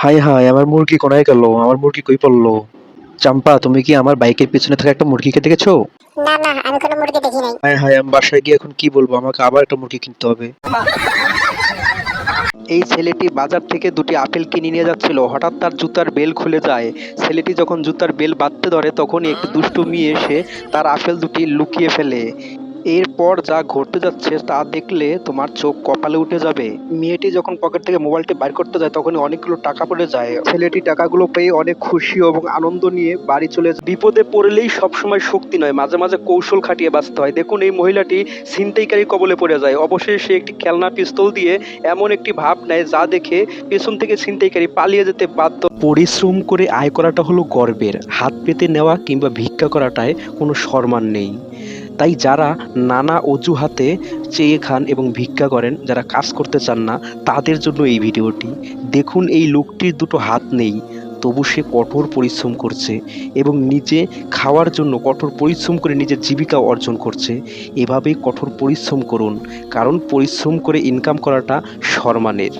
হায় হায়, আমার মুরগি কোনায় গেল? আমার মুরগি কই পড়লো? চাম্পা, তুমি কি আমার বাইকের পিছনে থাকা একটা মুরগিকে দেখেছো? না না, আমি কোনো মুরগি দেখি নাই। হায় হায়, আমি বাসায় গিয়ে এখন কি বলবো? আমাকে আবার একটা মুরগি কিনতে হবে। এই ছেলেটি বাজার থেকে দুটি আপেল কিনে নিয়ে যাচ্ছিল, হঠাৎ তার জুতার বেল খুলে যায়। ছেলেটি যখন জুতার বেল বাঁধতে ধরে তখনই একটি দুষ্টু মেয়ে এসে তার আপেল দুটি লুকিয়ে ফেলে। এরপর যা ঘটতে যাচ্ছে তা দেখলে তোমার চোখ কপালে উঠে যাবে। মেয়েটি যখন পকেট থেকে মোবাইলটি বাইর করতে যায় তখনই অনেকগুলো টাকা পড়ে যায়। ছেলেটি টাকাগুলো পেয়ে অনেক খুশি এবং আনন্দ নিয়ে বাড়ি চলে যায়। বিপদে পড়লেই সবসময় শক্তি নয়, মাঝে মাঝে কৌশল খাটিয়ে বাঁচতে হয়। দেখুন, এই মহিলাটি ছিনতাইকারীর কবলে পড়ে যায়। অবশেষে সে একটি খেলনা পিস্তল দিয়ে এমন একটি ভাব নেয় যা দেখে পেছন থেকে ছিনতাইকারী পালিয়ে যেতে বাধ্য। পরিশ্রম করে আয় করাটা হলো গর্বের, হাত পেতে নেওয়া কিংবা ভিক্ষা করাটায় কোনো সম্মান নেই। তাই যারা নানা অজুহাতে চেয়ে খান এবং ভিক্ষা করেন, যারা কাজ করতে চান না, তাদের জন্য এই ভিডিওটি। দেখুন, এই লোকটির দুটো হাত নেই, তবু সে কঠোর পরিশ্রম করছে এবং নিজে খাওয়ার জন্য কঠোর পরিশ্রম করে নিজের জীবিকা অর্জন করছে। এভাবেই কঠোর পরিশ্রম করুন, কারণ পরিশ্রম করে ইনকাম করাটা সম্মানের।